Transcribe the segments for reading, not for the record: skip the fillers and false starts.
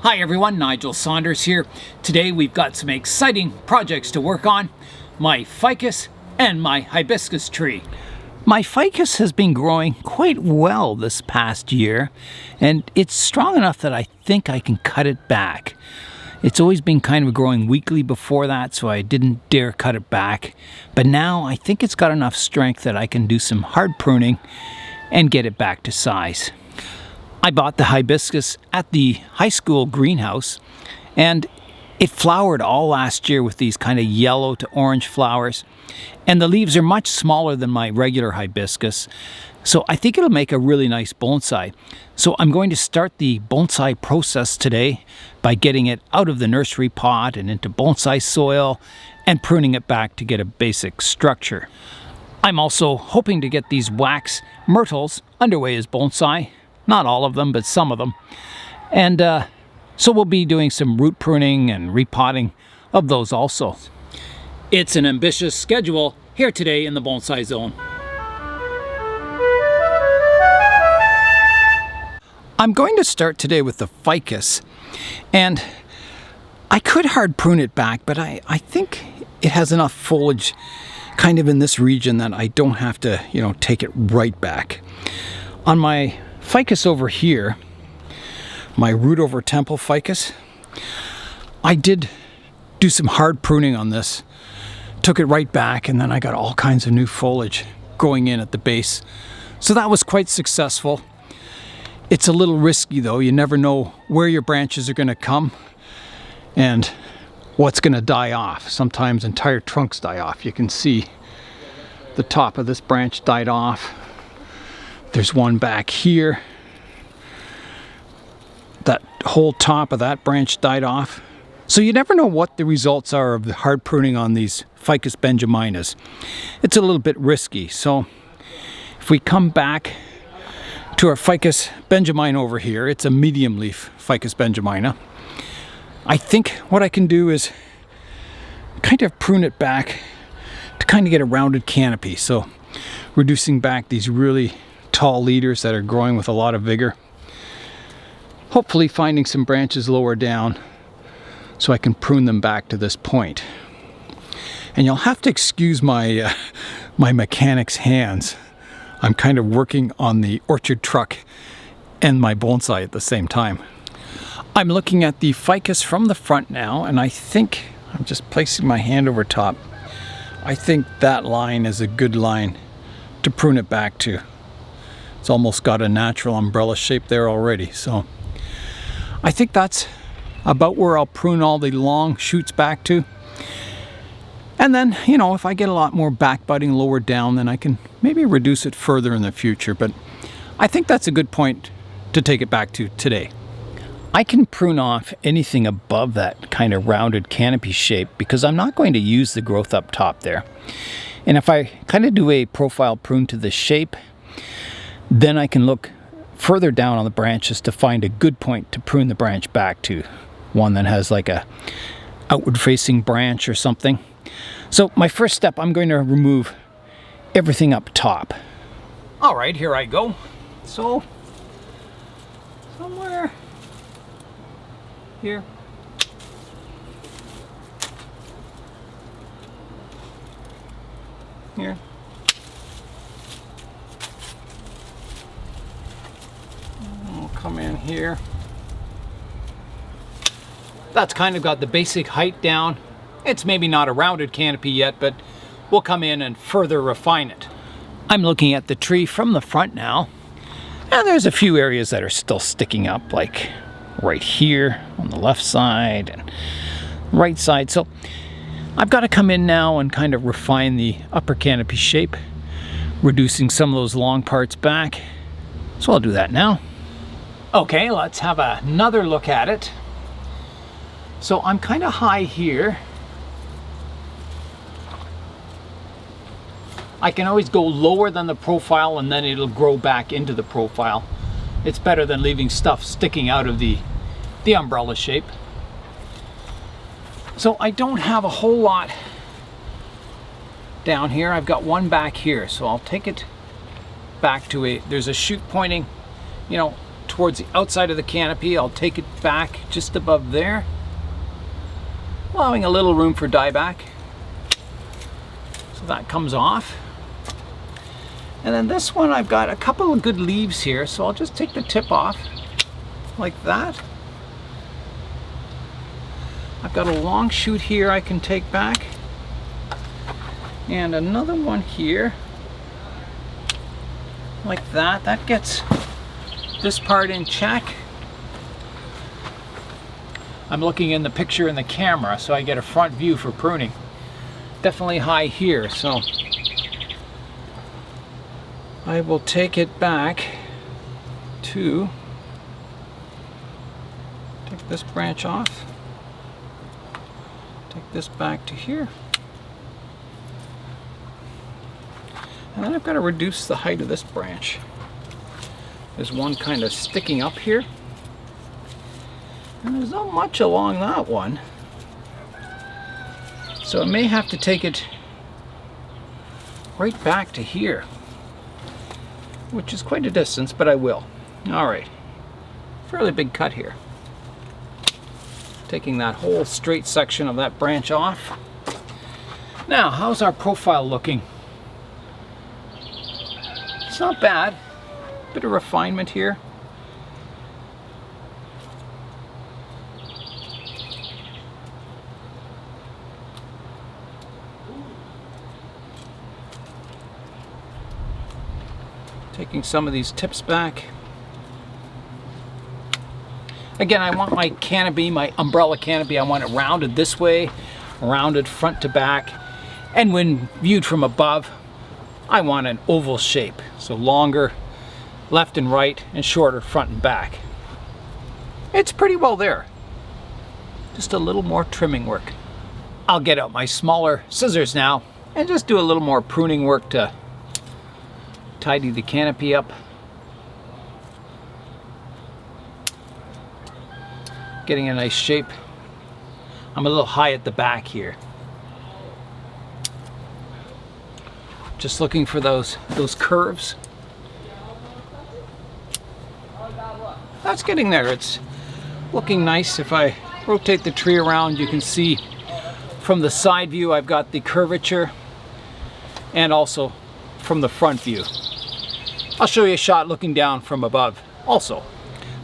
Hi everyone, Nigel Saunders here. Today we've got some exciting projects to work on. My ficus and my hibiscus tree. My ficus has been growing quite well this past year, and it's strong enough that I think I can cut it back. It's always been kind of growing weakly before that, so I didn't dare cut it back. But now I think it's got enough strength that I can do some hard pruning and get it back to size. I bought the hibiscus at the high school greenhouse, and it flowered all last year with these kind of yellow to orange flowers, and the leaves are much smaller than my regular hibiscus, so I think it'll make a really nice bonsai. So I'm going to start the bonsai process today by getting it out of the nursery pot and into bonsai soil and pruning it back to get a basic structure. I'm also hoping to get these wax myrtles underway as bonsai. Not all of them, but some of them. And so we'll be doing some root pruning and repotting of those also. It's an ambitious schedule here today in the bonsai zone. I'm going to start today with the ficus, and I could hard prune it back, but I think it has enough foliage kind of in this region that I don't have to, take it right back. On my ficus over here, my root over temple ficus, I did do some hard pruning on this, took it right back, and then I got all kinds of new foliage going in at the base. So that was quite successful. It's a little risky though. You never know where your branches are going to come and what's going to die off. Sometimes entire trunks die off. You can see the top of this branch died off. There's one back here. That whole top of that branch died off. So you never know what the results are of the hard pruning on these Ficus Benjaminas. It's a little bit risky. So if we come back to our Ficus Benjamina over here, it's a medium leaf Ficus Benjamina. I think what I can do is kind of prune it back to kind of get a rounded canopy. So reducing back these really tall leaders that are growing with a lot of vigor. Hopefully finding some branches lower down so I can prune them back to this point. And you'll have to excuse my my mechanic's hands. I'm kind of working on the orchard truck and my bonsai at the same time. I'm looking at the ficus from the front now, and I think I'm just placing my hand over top. I think that line is a good line to prune it back to. It's almost got a natural umbrella shape there already, so I think that's about where I'll prune all the long shoots back to. And then, if I get a lot more back budding lower down, then I can maybe reduce it further in the future. But I think that's a good point to take it back to today. I can prune off anything above that kind of rounded canopy shape because I'm not going to use the growth up top there. And if I kind of do a profile prune to the shape, then I can look further down on the branches to find a good point to prune the branch back to. One that has like a outward facing branch or something. So my first step, I'm going to remove everything up top. All right, here I go. So somewhere here. Here. We'll come in here. That's kind of got the basic height down. It's maybe not a rounded canopy yet, but we'll come in and further refine it. I'm looking at the tree from the front now, and there's a few areas that are still sticking up, like right here on the left side and right side. So I've got to come in now and kind of refine the upper canopy shape, reducing some of those long parts back. So I'll do that now. Okay, let's have another look at it. So I'm kind of high here. I can always go lower than the profile and then it'll grow back into the profile. It's better than leaving stuff sticking out of the umbrella shape. So I don't have a whole lot down here. I've got one back here, so I'll take it back to there's a shoot pointing, towards the outside of the canopy, I'll take it back just above there, allowing a little room for dieback. So that comes off. And then this one, I've got a couple of good leaves here, so I'll just take the tip off like that. I've got a long shoot here I can take back, and another one here like that. That gets this part in check. I'm looking in the picture in the camera, so I get a front view for pruning. Definitely high here, so I will take it back to take this branch off, take this back to here, and then I've got to reduce the height of this branch. There's one kind of sticking up here, and there's not much along that one, so I may have to take it right back to here, which is quite a distance, but I will. All right, fairly big cut here. Taking that whole straight section of that branch off. Now, how's our profile looking? It's not bad. Bit of refinement here. Taking some of these tips back. Again, I want my canopy, my umbrella canopy, I want it rounded this way, rounded front to back, and when viewed from above, I want an oval shape. So longer left and right, and shorter front and back. It's pretty well there. Just a little more trimming work. I'll get out my smaller scissors now and just do a little more pruning work to tidy the canopy up. Getting a nice shape. I'm a little high at the back here. Just looking for those curves. That's getting there. It's looking nice. If I rotate the tree around, you can see from the side view I've got the curvature, and also from the front view. I'll show you a shot looking down from above also.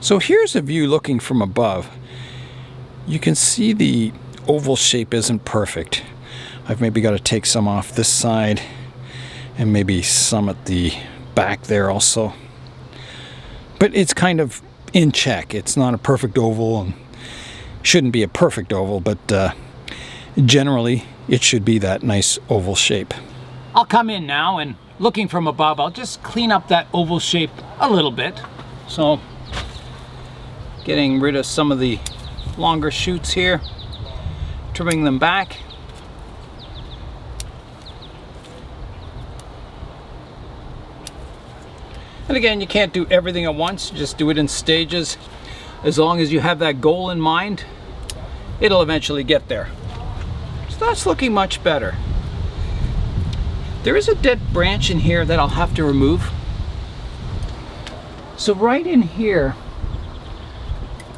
So here's a view looking from above. You can see the oval shape isn't perfect. I've maybe got to take some off this side and maybe some at the back there also. But it's kind of in check. It's not a perfect oval and shouldn't be a perfect oval, but generally it should be that nice oval shape. I'll come in now, and looking from above, I'll just clean up that oval shape a little bit. So getting rid of some of the longer shoots here, trimming them back. And again, you can't do everything at once, just do it in stages. As long as you have that goal in mind, it'll eventually get there. So that's looking much better. There is a dead branch in here that I'll have to remove. So right in here,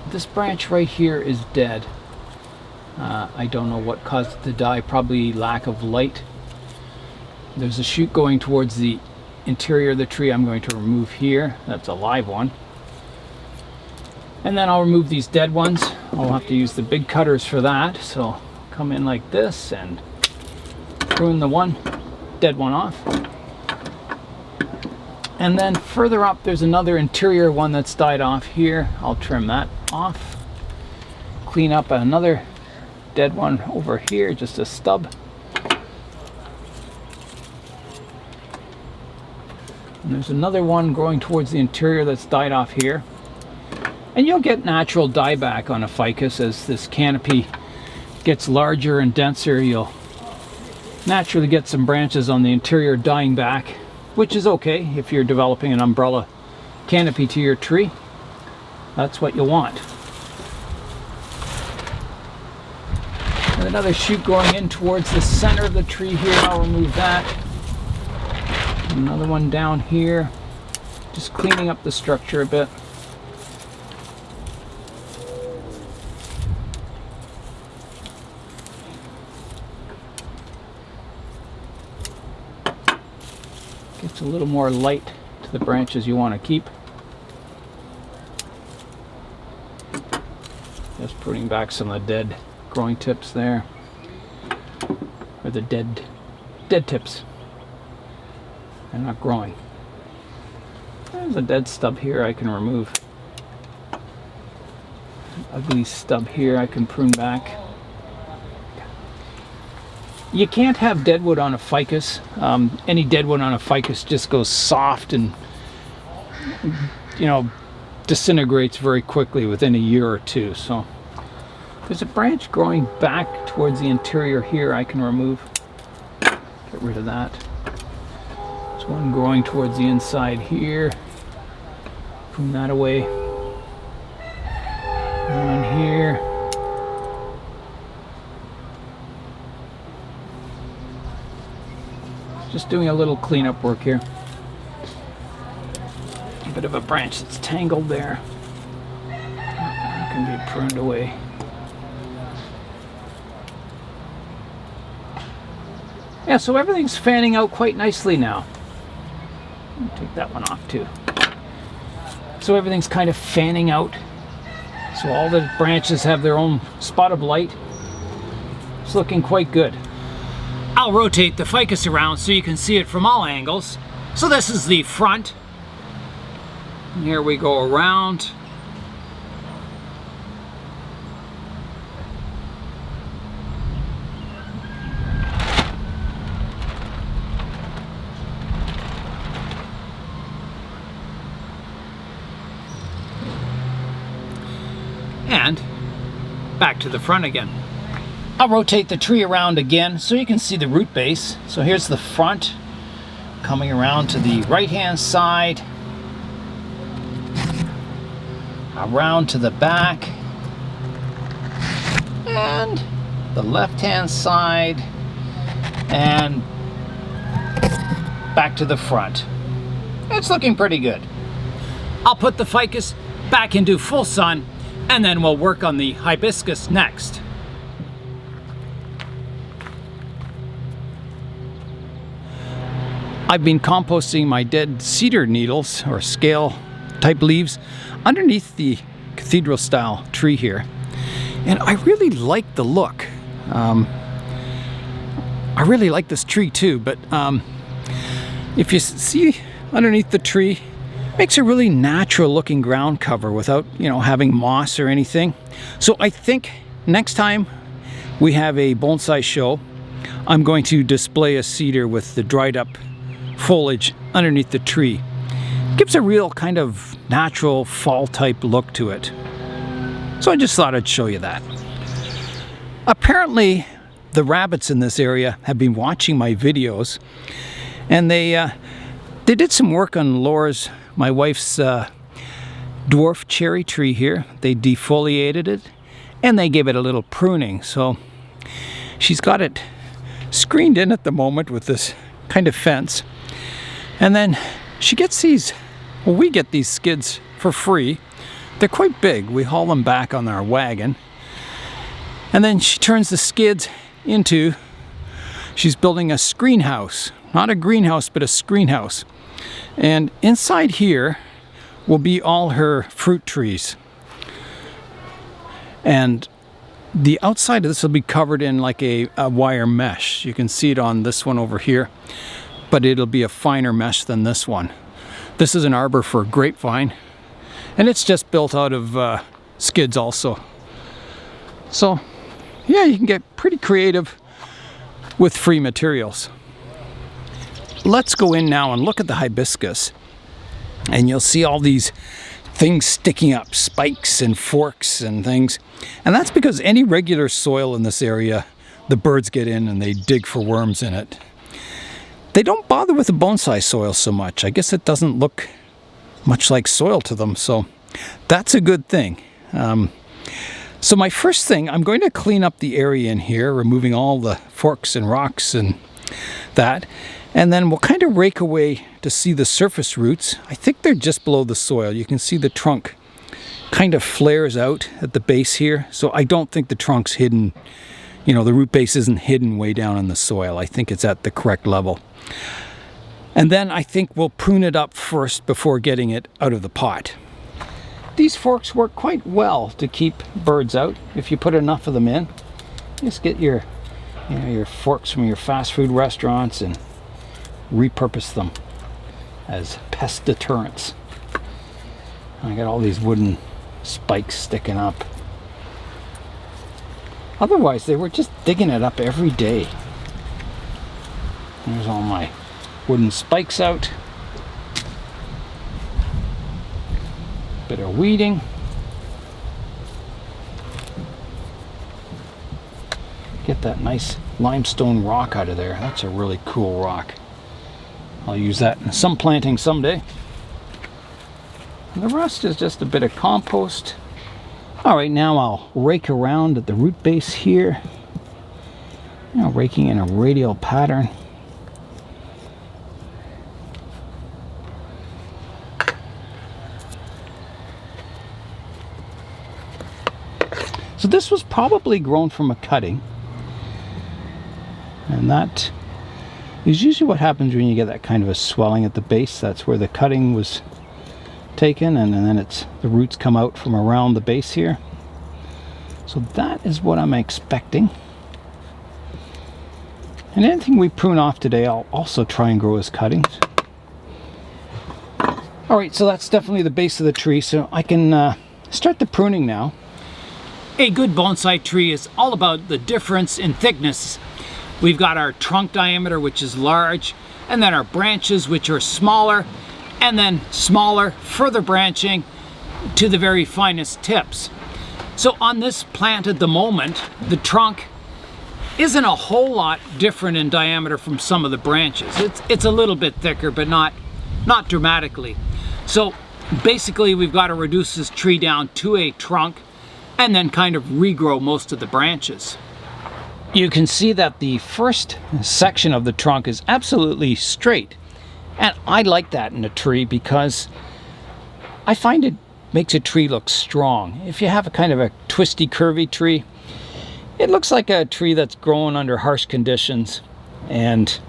this branch right here is dead. I don't know what caused it to die, probably lack of light. There's a shoot going towards the interior of the tree I'm going to remove here. That's a live one. And then I'll remove these dead ones. I'll have to use the big cutters for that. So come in like this and prune the one dead one off. And then further up there's another interior one that's died off here. I'll trim that off. Clean up another dead one over here, just a stub. And there's another one growing towards the interior that's died off here. And you'll get natural dieback on a ficus as this canopy gets larger and denser. You'll naturally get some branches on the interior dying back, which is okay if you're developing an umbrella canopy to your tree. That's what you want. And another shoot going in towards the center of the tree here. I'll remove that. Another one down here, just cleaning up the structure a bit. It's a little more light to the branches you want to keep. Just pruning back some of the dead growing tips there, or the dead tips. They're not growing. There's a dead stub here I can remove. An ugly stub here I can prune back. You can't have deadwood on a ficus. Any deadwood on a ficus just goes soft and, you know, disintegrates very quickly within a year or two. So there's a branch growing back towards the interior here I can remove. Get rid of that. There's one growing towards the inside here. Prune that away. One here. Just doing a little cleanup work here. A bit of a branch that's tangled there. That can be pruned away. Yeah, so everything's fanning out quite nicely now. Take that one off too. So everything's kind of fanning out. So all the branches have their own spot of light. It's looking quite good. I'll rotate the ficus around so you can see it from all angles. So this is the front. And here we go around. And back to the front again. I'll rotate the tree around again so you can see the root base. So here's the front, coming around to the right hand side, around to the back, and the left hand side, and back to the front. It's looking pretty good. I'll put the ficus back into full sun, and then we'll work on the hibiscus next. I've been composting my dead cedar needles or scale type leaves underneath the cathedral style tree here, and I really like the look. I really like this tree too, but if you see underneath the tree, it makes a really natural looking ground cover without, you know, having moss or anything. So I think next time we have a bonsai show, I'm going to display a cedar with the dried up foliage underneath the tree. It gives a real kind of natural fall type look to it. So I just thought I'd show you that. Apparently the rabbits in this area have been watching my videos, and they did some work on Laura's, my wife's dwarf cherry tree here. They defoliated it and they gave it a little pruning. So she's got it screened in at the moment with this kind of fence. And then she gets these, well, we get these skids for free. They're quite big. We haul them back on our wagon. And then she turns the skids into, she's building a screen house. Not a greenhouse, but a screen house. And inside here will be all her fruit trees. And the outside of this will be covered in like a wire mesh. You can see it on this one over here, but it'll be a finer mesh than this one. This is an arbor for grapevine, and it's just built out of skids also. So yeah, you can get pretty creative with free materials. Let's go in now and look at the hibiscus, and you'll see all these things sticking up, spikes and forks and things. And that's because any regular soil in this area, the birds get in and they dig for worms in it. They don't bother with the bonsai soil so much. I guess it doesn't look much like soil to them, so that's a good thing. So my first thing, I'm going to clean up the area in here, removing all the forks and rocks and that. And then we'll kind of rake away to see the surface roots. I think they're just below the soil. You can see the trunk kind of flares out at the base here. So I don't think the trunk's hidden, you know, the root base isn't hidden way down in the soil. I think it's at the correct level. And then I think we'll prune it up first before getting it out of the pot. These forks work quite well to keep birds out if you put enough of them in. Just get your, your forks from your fast food restaurants and repurpose them as pest deterrents. I got all these wooden spikes sticking up. Otherwise, they were just digging it up every day. There's all my wooden spikes out. Bit of weeding. Get that nice limestone rock out of there. That's a really cool rock. I'll use that in some planting someday. And the rest is just a bit of compost. All right, now I'll rake around at the root base here. Raking in a radial pattern. So this was probably grown from a cutting. And that is usually what happens when you get that kind of a swelling at the base. That's where the cutting was taken, and then the roots come out from around the base here. So that is what I'm expecting. And anything we prune off today, I'll also try and grow as cuttings. All right, so that's definitely the base of the tree, so I can start the pruning now. A good bonsai tree is all about the difference in thickness. We've got our trunk diameter, which is large, and then our branches, which are smaller, and then smaller, further branching to the very finest tips. So on this plant at the moment, the trunk isn't a whole lot different in diameter from some of the branches. It's a little bit thicker, but not dramatically. So basically we've got to reduce this tree down to a trunk and then kind of regrow most of the branches. You can see that the first section of the trunk is absolutely straight. And I like that in a tree because I find it makes a tree look strong. If you have a kind of a twisty, curvy tree, it looks like a tree that's grown under harsh conditions, and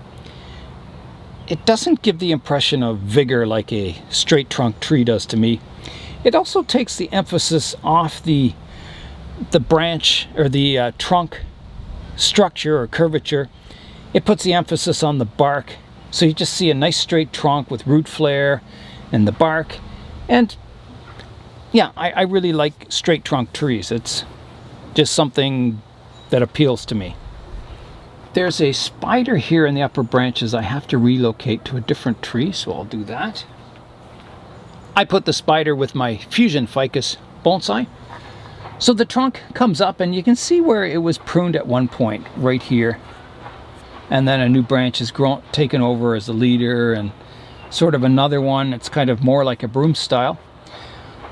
it doesn't give the impression of vigor like a straight trunk tree does to me. It also takes the emphasis off the branch or the trunk structure or curvature. It puts the emphasis on the bark, so you just see a nice straight trunk with root flare and the bark. And yeah, I really like straight trunk trees. It's just something that appeals to me. There's a spider here in the upper branches I have to relocate to a different tree, so I'll do that. I put the spider with my fusion Ficus Bonsai. So the trunk comes up, and you can see where it was pruned at one point, right here. And then a new branch is taken over as the leader, and sort of another one. It's kind of more like a broom style,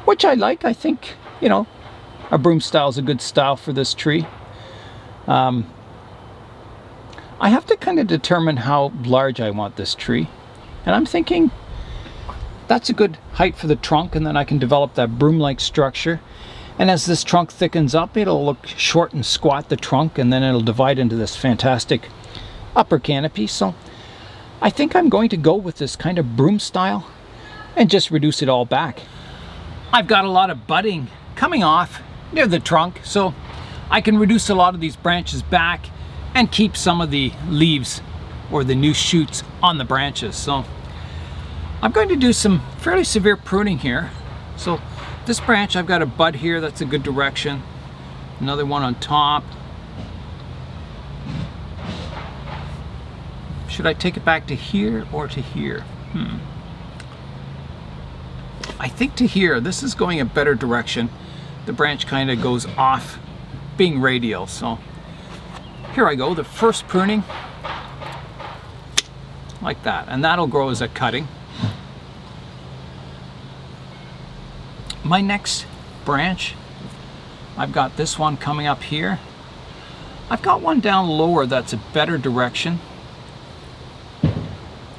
which I like. I think, a broom style is a good style for this tree. I have to kind of determine how large I want this tree. And I'm thinking that's a good height for the trunk, and then I can develop that broom-like structure. And as this trunk thickens up, it'll look short and squat, the trunk, and then it'll divide into this fantastic upper canopy. So I think I'm going to go with this kind of broom style and just reduce it all back. I've got a lot of budding coming off near the trunk, so I can reduce a lot of these branches back and keep some of the leaves or the new shoots on the branches. So I'm going to do some fairly severe pruning here. So this branch, I've got a bud here, that's a good direction. Another one on top. Should I take it back to here or to here? I think to here. This is going a better direction. The branch kind of goes off being radial. So here I go, the first pruning. Like that. And that'll grow as a cutting. My next branch, I've got this one coming up here. I've got one down lower that's a better direction.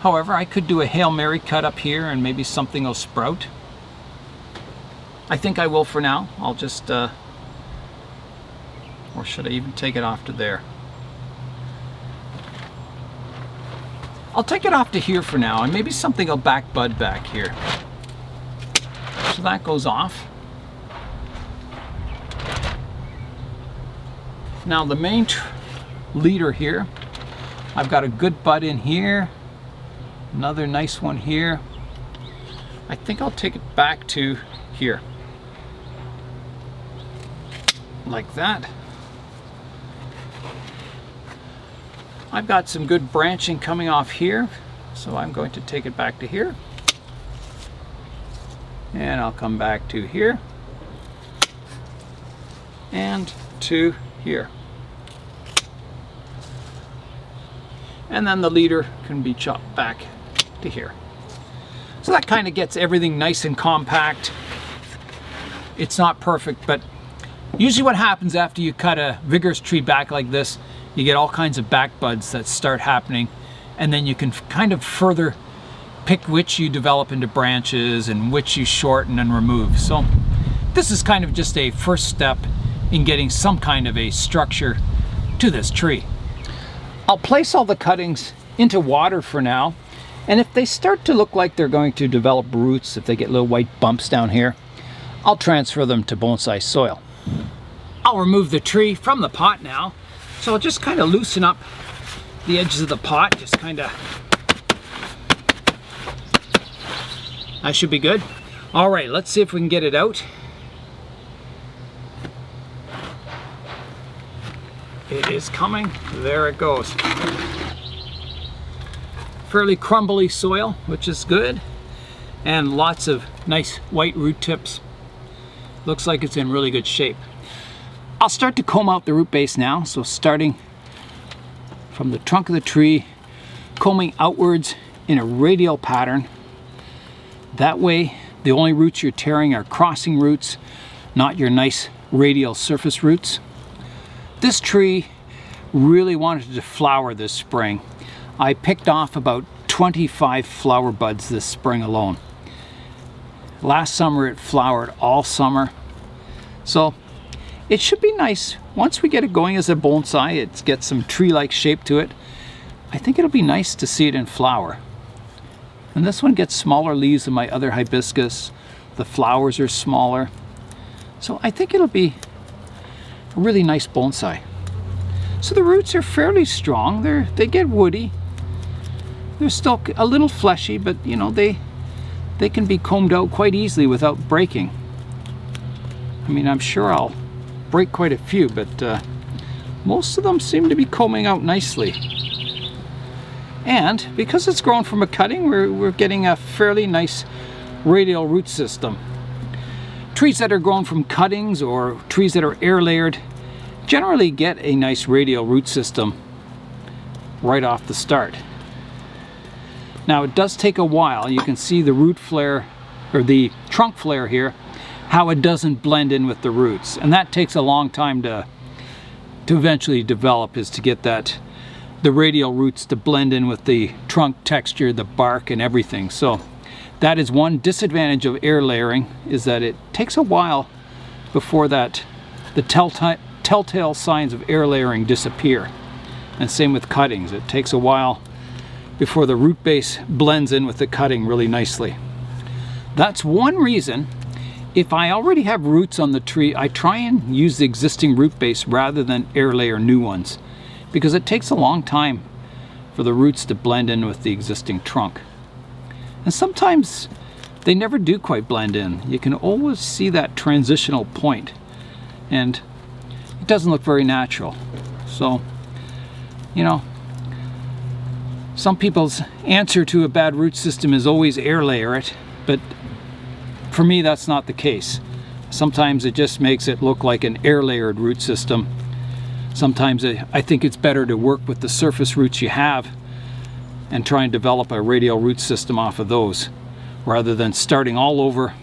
However, I could do a Hail Mary cut up here and maybe something will sprout. I think I will for now. I'll just, or should I even take it off to there? I'll take it off to here for now, and maybe something will back bud back here. So that goes off. Now the main leader here, I've got a good bud in here, another nice one here. I think I'll take it back to here, like that. I've got some good branching coming off here, so I'm going to take it back to here. And I'll come back to here and to here. And then the leader can be chopped back to here. So that kind of gets everything nice and compact. It's not perfect, but usually what happens after you cut a vigorous tree back like this, you get all kinds of back buds that start happening, and then you can kind of further pick which you develop into branches and which you shorten and remove. So this is kind of just a first step in getting some kind of a structure to this tree. I'll place all the cuttings into water for now, and if they start to look like they're going to develop roots, if they get little white bumps down here, I'll transfer them to bonsai soil. I'll remove the tree from the pot now. So I'll just kind of loosen up the edges of the pot, just kind of. That should be good. All right, let's see if we can get it out. It is coming. There it goes. Fairly crumbly soil, which is good, and lots of nice white root tips. Looks like it's in really good shape. I'll start to comb out the root base now, so starting from the trunk of the tree, combing outwards in a radial pattern. That way, the only roots you're tearing are crossing roots, not your nice radial surface roots. This tree really wanted to flower this spring. I picked off about 25 flower buds this spring alone. Last summer it flowered all summer, so it should be nice. Once we get it going as a bonsai, it gets some tree-like shape to it. I think it'll be nice to see it in flower. And this one gets smaller leaves than my other hibiscus. The flowers are smaller. So I think it'll be a really nice bonsai. So the roots are fairly strong. They get woody. They're still a little fleshy, but you know, they can be combed out quite easily without breaking. I mean, I'm sure I'll break quite a few, but most of them seem to be combing out nicely. And because it's grown from a cutting, we're getting a fairly nice radial root system. Trees that are grown from cuttings or trees that are air layered generally get a nice radial root system right off the start. Now it does take a while. You can see the root flare, or the trunk flare here, how it doesn't blend in with the roots, and that takes a long time to eventually develop, is to get the radial roots to blend in with the trunk texture, the bark and everything. So that is one disadvantage of air layering, is that it takes a while before the telltale signs of air layering disappear. And same with cuttings, it takes a while before the root base blends in with the cutting really nicely. That's one reason, if I already have roots on the tree, I try and use the existing root base rather than air layer new ones, because it takes a long time for the roots to blend in with the existing trunk. And sometimes they never do quite blend in. You can always see that transitional point, and it doesn't look very natural. So, you know, some people's answer to a bad root system is always air layer it, but for me that's not the case. Sometimes it just makes it look like an air layered root system. Sometimes I think it's better to work with the surface roots you have and try and develop a radial root system off of those, rather than starting all over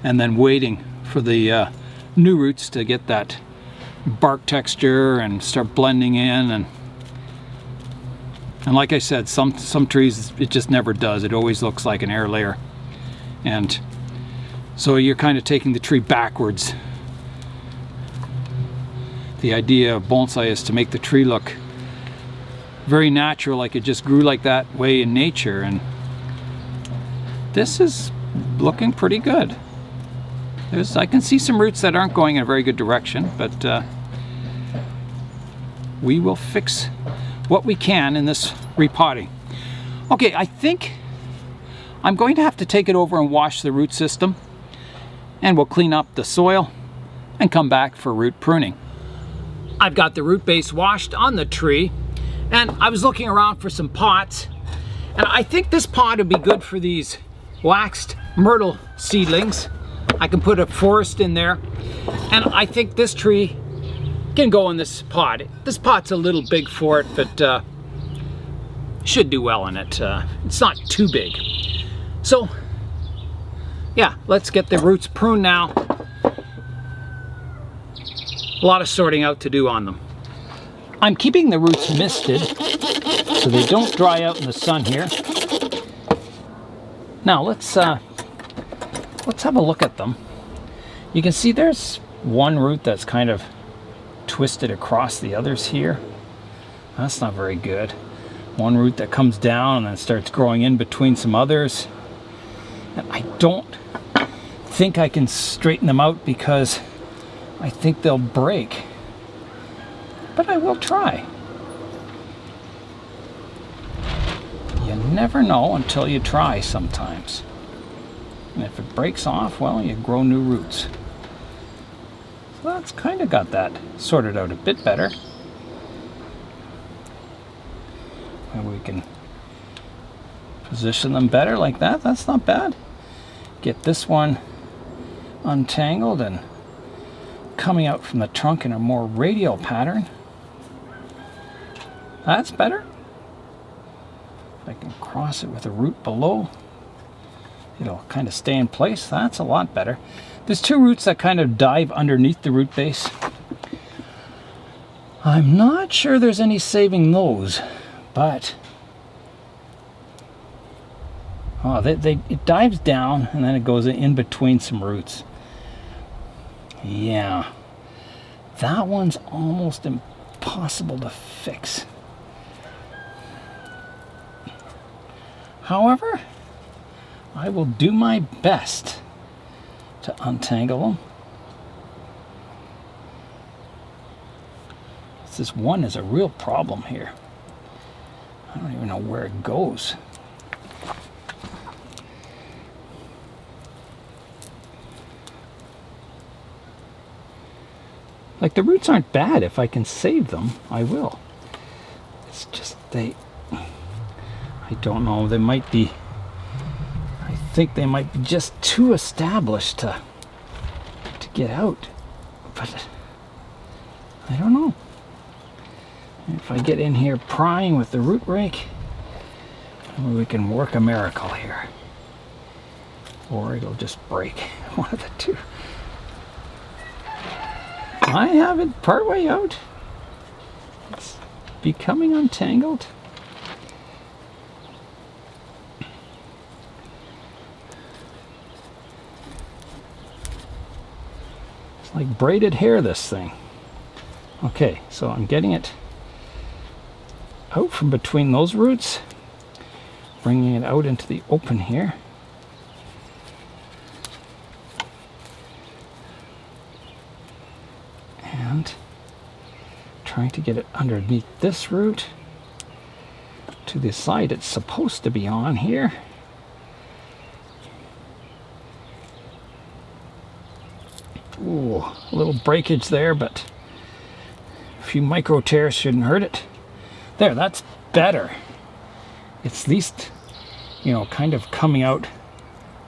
and then waiting for the new roots to get that bark texture and start blending in. And like I said, some trees it just never does. It always looks like an air layer, and so you're kind of taking the tree backwards. The idea of bonsai is to make the tree look very natural, like it just grew like that way in nature. And this is looking pretty good. I can see some roots that aren't going in a very good direction, but we will fix what we can in this repotting. Okay, I think I'm going to have to take it over and wash the root system, and we'll clean up the soil and come back for root pruning. I've got the root base washed on the tree, and I was looking around for some pots, and I think this pot would be good for these waxed myrtle seedlings. I can put a forest in there, and I think this tree can go in this pot. This pot's a little big for it, but should do well in it. It's not too big. So yeah, let's get the roots pruned now. A lot of sorting out to do on them. I'm keeping the roots misted so they don't dry out in the sun here. Now let's have a look at them. You can see there's one root that's kind of twisted across the others here. That's not very good. One root that comes down and then starts growing in between some others. And I don't think I can straighten them out because I think they'll break. But I will try. You never know until you try sometimes. And if it breaks off, well, you grow new roots. So that's kind of got that sorted out a bit better. And we can position them better like that. That's not bad. Get this one untangled and coming out from the trunk in a more radial pattern. That's better. If I can cross it with a root below, it'll kind of stay in place. That's a lot better. There's two roots that kind of dive underneath the root base. I'm not sure there's any saving those, but it dives down and then it goes in between some roots. Yeah, that one's almost impossible to fix. However, I will do my best to untangle them. This one is a real problem here. I don't even know where it goes. Like, the roots aren't bad. If I can save them, I will. It's just I don't know, they might be, I think they might be just too established to get out. But I don't know. If I get in here prying with the root rake, we can work a miracle here. Or it'll just break. One of the two. I have it partway out. It's becoming untangled. It's like braided hair, this thing. Okay, so I'm getting it out from between those roots, bringing it out into the open here. And trying to get it underneath this root to the side it's supposed to be on here. Ooh, a little breakage there, but a few micro tears shouldn't hurt it. There, that's better. It's at least, you know, kind of coming out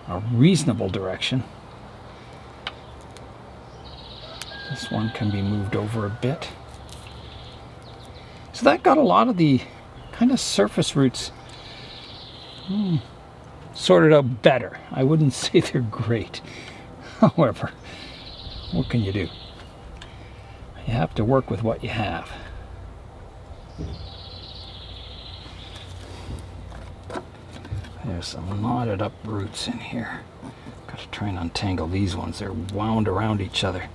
a reasonable direction. This one can be moved over a bit. So that got a lot of the kind of surface roots sorted out better. I wouldn't say they're great. However, what can you do? You have to work with what you have. There's some knotted up roots in here. Got to try and untangle these ones. They're wound around each other.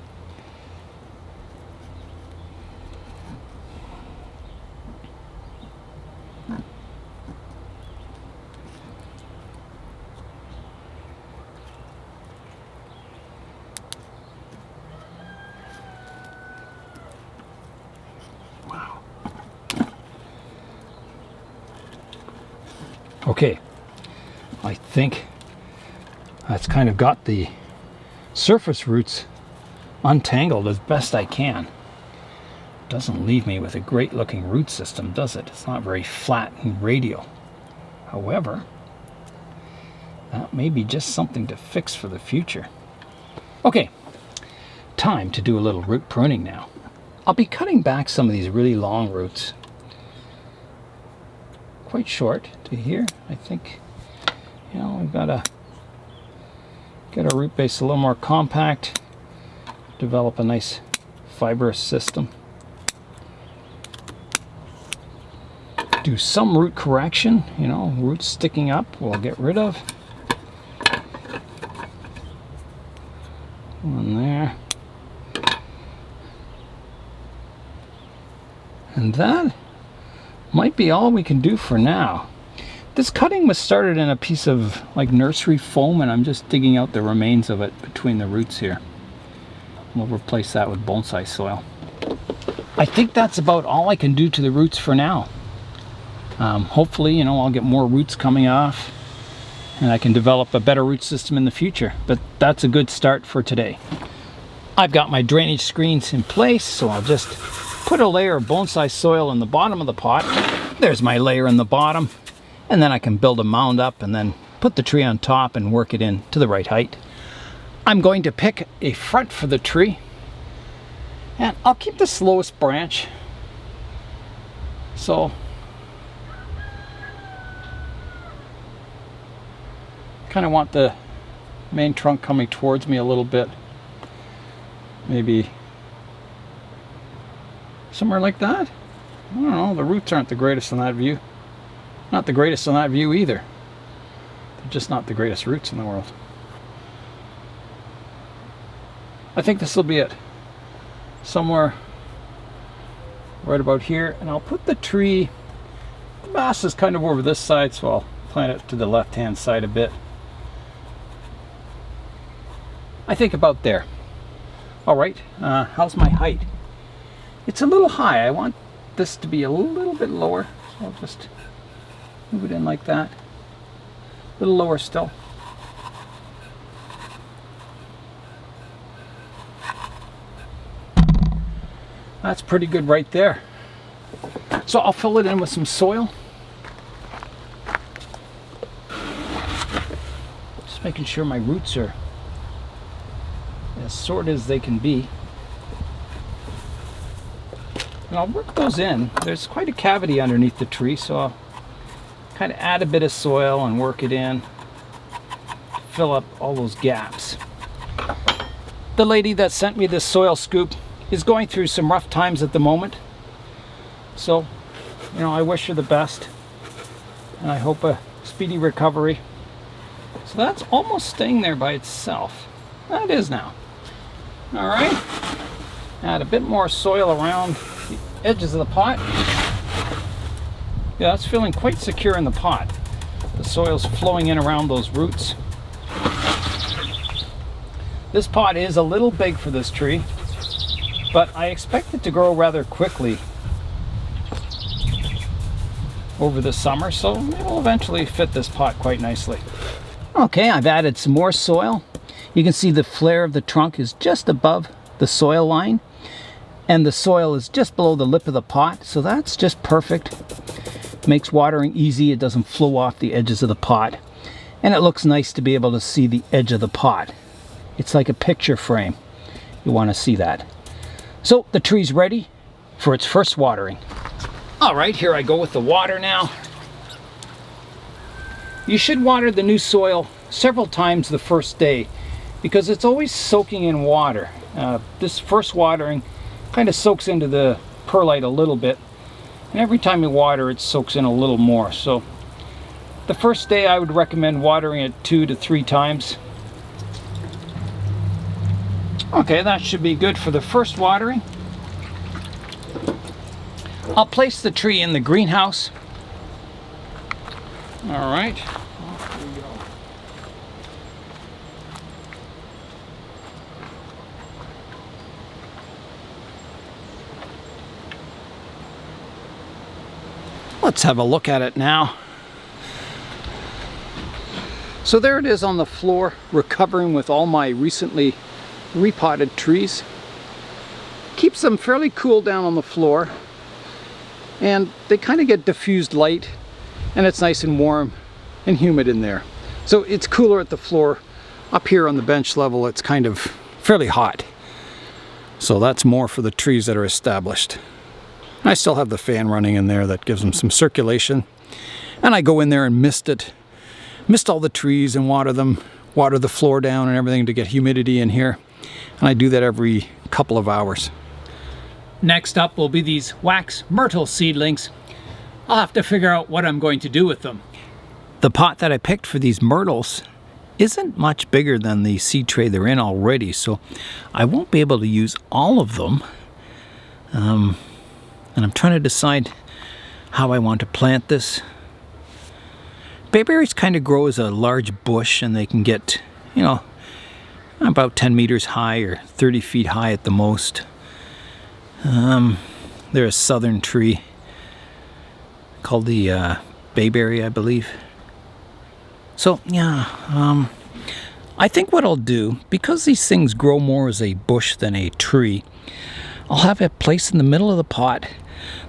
Okay, I think that's kind of got the surface roots untangled as best I can. Doesn't leave me with a great looking root system, does it? It's not very flat and radial. However, that may be just something to fix for the future. Okay, time to do a little root pruning now. I'll be cutting back some of these really long roots. Quite short to here. I think, you know, we've got to get our root base a little more compact, develop a nice fibrous system. Do some root correction, you know, roots sticking up we'll get rid of. One there. And that might be all we can do for now. This cutting was started in a piece of like nursery foam, and I'm just digging out the remains of it between the roots here. We'll replace that with bonsai soil. I think that's about all I can do to the roots for now. Hopefully, you know, I'll get more roots coming off and I can develop a better root system in the future. But that's a good start for today. I've got my drainage screens in place, so I'll just put a layer of bonsai soil in the bottom of the pot. There's my layer in the bottom. And then I can build a mound up and then put the tree on top and work it in to the right height. I'm going to pick a front for the tree. And I'll keep the slowest branch. So kind of want the main trunk coming towards me a little bit. Maybe somewhere like that. I don't know, the roots aren't the greatest in that view. Not the greatest in that view either. They're just not the greatest roots in the world. I think this will be it. Somewhere right about here. And I'll put the tree, the mass is kind of over this side, so I'll plant it to the left hand side a bit. I think about there. All right, how's my height? It's a little high. I want this to be a little bit lower, so I'll just move it in like that. A little lower still. That's pretty good right there. So I'll fill it in with some soil. Just making sure my roots are as sorted as they can be. And I'll work those in. There's quite a cavity underneath the tree, so I'll kind of add a bit of soil and work it in to fill up all those gaps. The lady that sent me this soil scoop is going through some rough times at the moment. So, you know, I wish her the best. And I hope a speedy recovery. So that's almost staying there by itself. That is now. All right. Add a bit more soil around the edges of the pot. Yeah, it's feeling quite secure in the pot. The soil's flowing in around those roots. This pot is a little big for this tree, but I expect it to grow rather quickly over the summer, so it will eventually fit this pot quite nicely. Okay, I've added some more soil. You can see the flare of the trunk is just above the soil line, and the soil is just below the lip of the pot, so that's just perfect. Makes watering easy. It doesn't flow off the edges of the pot, and it looks nice to be able to see the edge of the pot. It's like a picture frame. You want to see that. So the tree's ready for its first watering. All right, here I go with the water now. You should water the new soil several times the first day because it's always soaking in water. This first watering kind of soaks into the perlite a little bit, and every time you water it soaks in a little more. So the first day I would recommend watering it 2 to 3 times. Okay, that should be good for the first watering. I'll place the tree in the greenhouse. All right. Off we go. Let's have a look at it now. So there it is on the floor, recovering with all my recently repotted trees. Keeps them fairly cool down on the floor, and they kind of get diffused light, and it's nice and warm and humid in there. So it's cooler at the floor. Up here on the bench level, it's kind of fairly hot. So that's more for the trees that are established. I still have the fan running in there that gives them some circulation. And I go in there and mist all the trees and water them, water the floor down and everything to get humidity in here. And I do that every couple of hours. Next up will be these Wax Myrtle seedlings. I'll have to figure out what I'm going to do with them. The pot that I picked for these myrtles isn't much bigger than the seed tray they're in already, so I won't be able to use all of them. And I'm trying to decide how I want to plant this. Bayberries kind of grow as a large bush, and they can get, you know, about 10 meters high or 30 feet high at the most. They're a southern tree called the bayberry, I believe. So yeah, I think what I'll do, because these things grow more as a bush than a tree, I'll have a place in the middle of the pot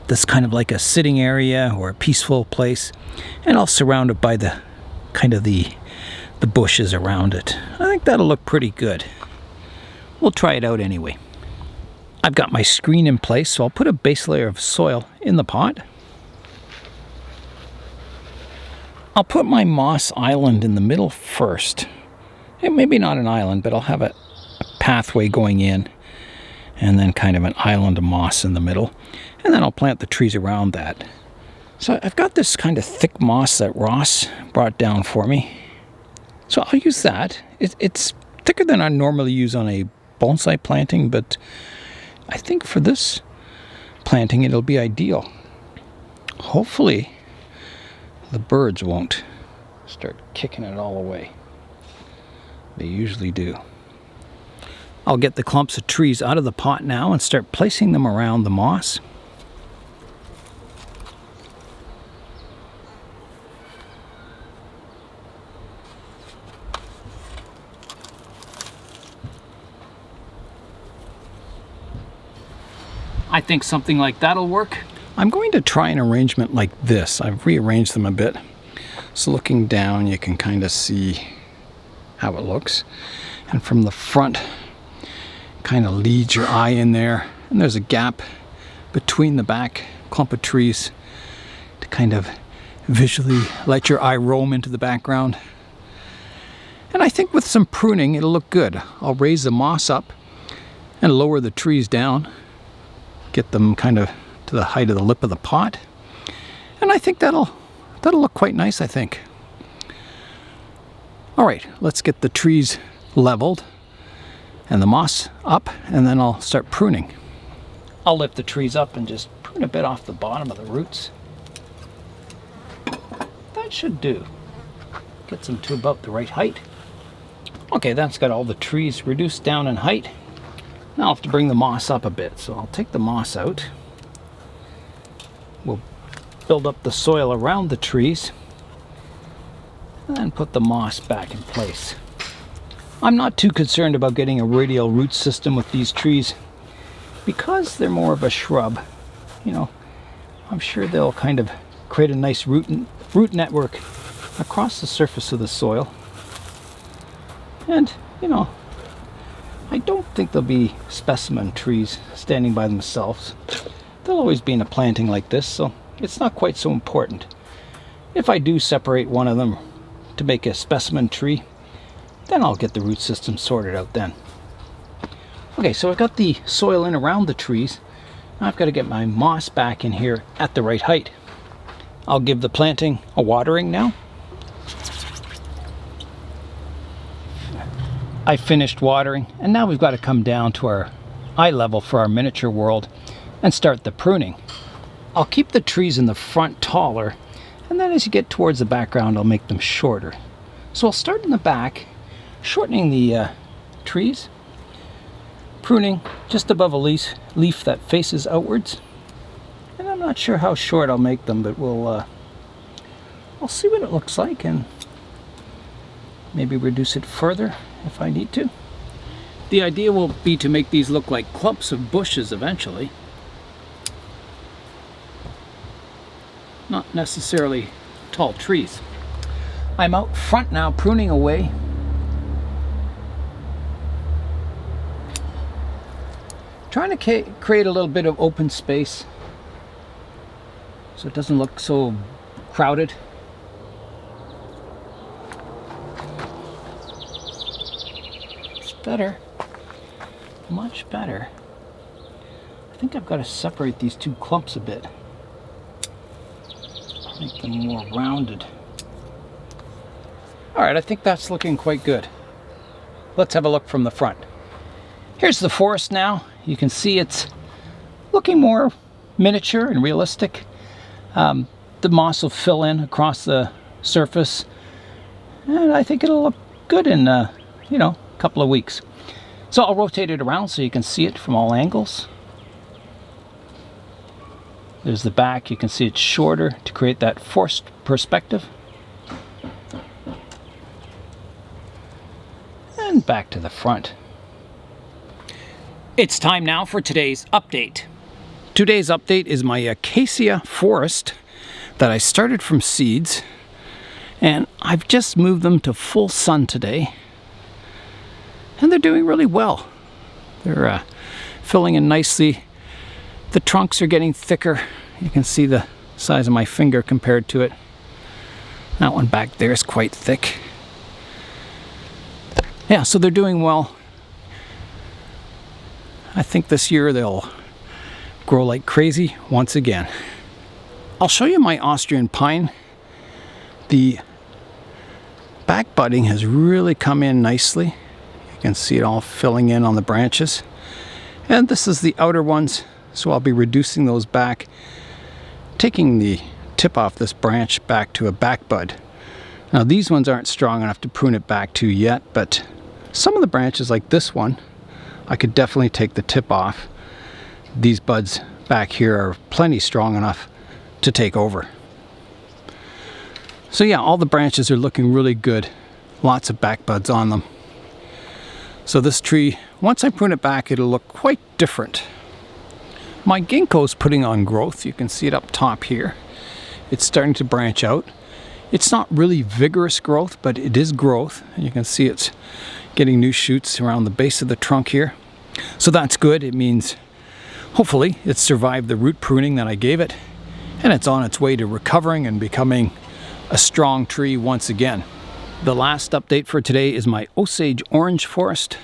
that's kind of like a sitting area or a peaceful place, and I'll surround it by the kind of the bushes around it. I think that'll look pretty good. We'll try it out anyway. I've got my screen in place, so I'll put a base layer of soil in the pot. I'll put my moss island in the middle first. And maybe not an island, but I'll have a pathway going in, and then kind of an island of moss in the middle. And then I'll plant the trees around that. So I've got this kind of thick moss that Ross brought down for me. So I'll use that. It's thicker than I normally use on a bonsai planting, but I think for this planting it'll be ideal. Hopefully the birds won't start kicking it all away. They usually do. I'll get the clumps of trees out of the pot now and start placing them around the moss. I think something like that'll work. I'm going to try an arrangement like this. I've rearranged them a bit. So looking down, you can kind of see how it looks. And from the front, kind of leads your eye in there. And there's a gap between the back clump of trees to kind of visually let your eye roam into the background. And I think with some pruning, it'll look good. I'll raise the moss up and lower the trees down. Get them kind of to the height of the lip of the pot, and I think that'll look quite nice, I think. All right, let's get the trees leveled and the moss up, and then I'll start pruning. I'll lift the trees up and just prune a bit off the bottom of the roots. That should do. Gets them to about the right height. Okay, that's got all the trees reduced down in height. Now I'll have to bring the moss up a bit, so I'll take the moss out. We'll build up the soil around the trees and then put the moss back in place. I'm not too concerned about getting a radial root system with these trees because they're more of a shrub. You know, I'm sure they'll kind of create a nice root network across the surface of the soil. And, you know, I don't think there'll be specimen trees standing by themselves. They'll always be in a planting like this, so it's not quite so important. If I do separate one of them to make a specimen tree, then I'll get the root system sorted out then. Okay, so I've got the soil in around the trees. Now I've got to get my moss back in here at the right height. I'll give the planting a watering now. I finished watering, and now we've got to come down to our eye level for our miniature world and start the pruning. I'll keep the trees in the front taller, and then as you get towards the background, I'll make them shorter. So I'll start in the back, shortening the trees, pruning just above a leaf that faces outwards. And I'm not sure how short I'll make them, but I'll see what it looks like, and maybe reduce it further if I need to. The idea will be to make these look like clumps of bushes eventually. Not necessarily tall trees. I'm out front now pruning away. Trying to create a little bit of open space so it doesn't look so crowded. It's better. Much better. I think I've got to separate these two clumps a bit. Make them more rounded. Alright, I think that's looking quite good. Let's have a look from the front. Here's the forest now. You can see it's looking more miniature and realistic. The moss will fill in across the surface, and I think it'll look good in a couple of weeks. So I'll rotate it around so you can see it from all angles. There's the back. You can see it's shorter to create that forced perspective. And back to the front. It's time now for today's update. Today's update is my Acacia forest that I started from seeds, and I've just moved them to full sun today, and they're doing really well. They're filling in nicely. The trunks are getting thicker. You can see the size of my finger compared to it. That one back there is quite thick. Yeah, so they're doing well. I think this year they'll grow like crazy once again. I'll show you my Austrian pine. The back budding has really come in nicely. You can see it all filling in on the branches. And this is the outer ones, so I'll be reducing those back, taking the tip off this branch back to a back bud. Now these ones aren't strong enough to prune it back to yet, but some of the branches like this one, I could definitely take the tip off. These buds back here are plenty strong enough to take over. So yeah, all the branches are looking really good. Lots of back buds on them. So this tree, once I prune it back, it'll look quite different. My ginkgo's putting on growth. You can see it up top here. It's starting to branch out. It's not really vigorous growth, but it is growth. And you can see it's getting new shoots around the base of the trunk here. So that's good. It means hopefully it's survived the root pruning that I gave it, and it's on its way to recovering and becoming a strong tree once again. The last update for today is my Osage Orange forest.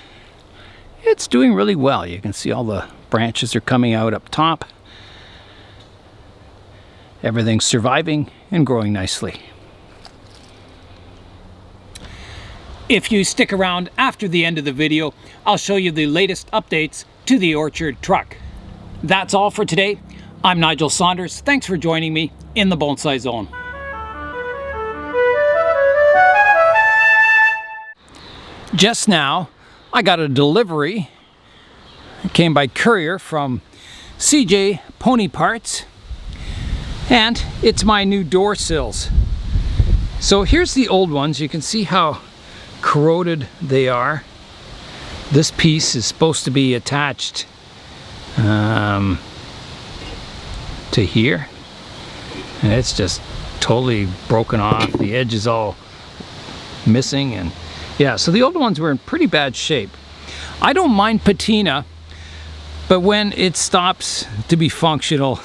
It's doing really well. You can see all the branches are coming out up top. Everything's surviving and growing nicely. If you stick around after the end of the video, I'll show you the latest updates to the orchard truck. That's all for today. I'm Nigel Saunders. Thanks for joining me in the Bonsai Zone. Just now, I got a delivery. It came by courier from CJ Pony Parts, and it's my new door sills. So here's the old ones. You can see how corroded they are. This piece is supposed to be attached to here, and it's just totally broken off. The edge is all missing, and yeah, so the old ones were in pretty bad shape. I don't mind patina, but when it stops to be functional,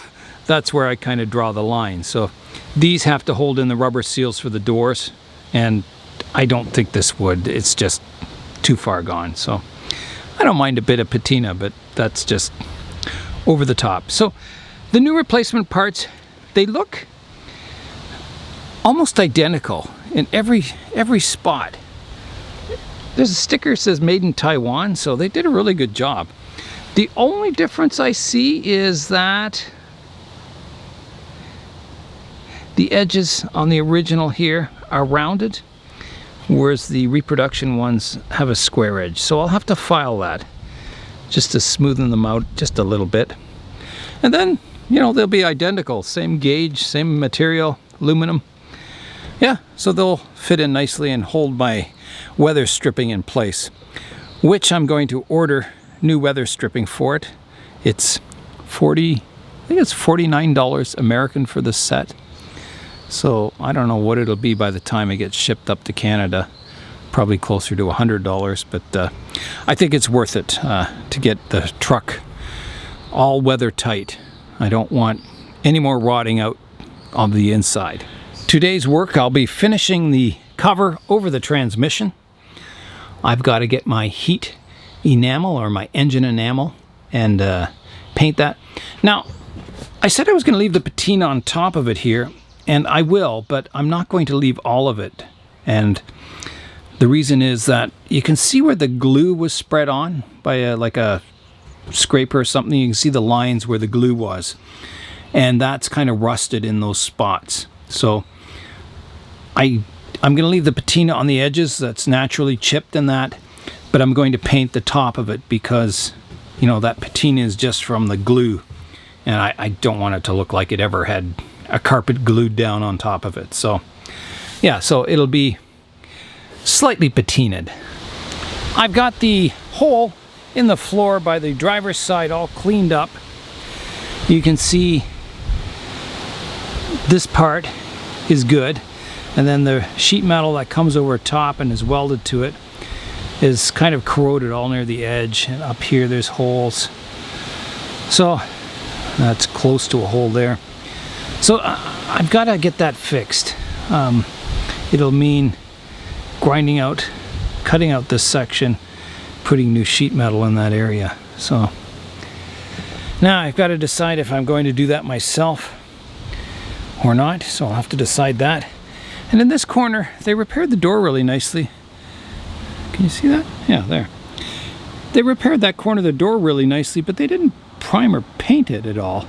that's where I kind of draw the line. So these have to hold in the rubber seals for the doors, and I don't think this would. It's just too far gone. So I don't mind a bit of patina, but that's just over the top. So the new replacement parts, they look almost identical in every spot. There's a sticker that says made in Taiwan, so they did a really good job. The only difference I see is that the edges on the original here are rounded, whereas the reproduction ones have a square edge. So I'll have to file that just to smoothen them out just a little bit. And then, you know, they'll be identical, same gauge, same material, aluminum. Yeah, so they'll fit in nicely and hold my weather stripping in place, which I'm going to order new weather stripping for it. It's I think it's $49 American for the set. So I don't know what it'll be by the time it gets shipped up to Canada. Probably closer to $100, but I think it's worth it to get the truck all weather tight. I don't want any more rotting out on the inside. Today's work, I'll be finishing the cover over the transmission. I've got to get my heat enamel or my engine enamel and paint that. Now, I said I was going to leave the patina on top of it here, and I will, but I'm not going to leave all of it. And the reason is that you can see where the glue was spread on by like a scraper or something. You can see the lines where the glue was, and that's kind of rusted in those spots. So I'm going to leave the patina on the edges that's naturally chipped in that, but I'm going to paint the top of it because, you know, that patina is just from the glue, and I don't want it to look like it ever had a carpet glued down on top of it. So yeah, so it'll be slightly patinaed. I've got the hole in the floor by the driver's side all cleaned up. You can see this part is good, and then the sheet metal that comes over top and is welded to it is kind of corroded all near the edge, and up here there's holes. So that's close to a hole there. So I've got to get that fixed. It'll mean grinding out, cutting out this section, putting new sheet metal in that area. So now I've got to decide if I'm going to do that myself or not, so I'll have to decide that. And in this corner, they repaired the door really nicely. Can you see that? Yeah, there. They repaired that corner of the door really nicely, but they didn't prime or paint it at all.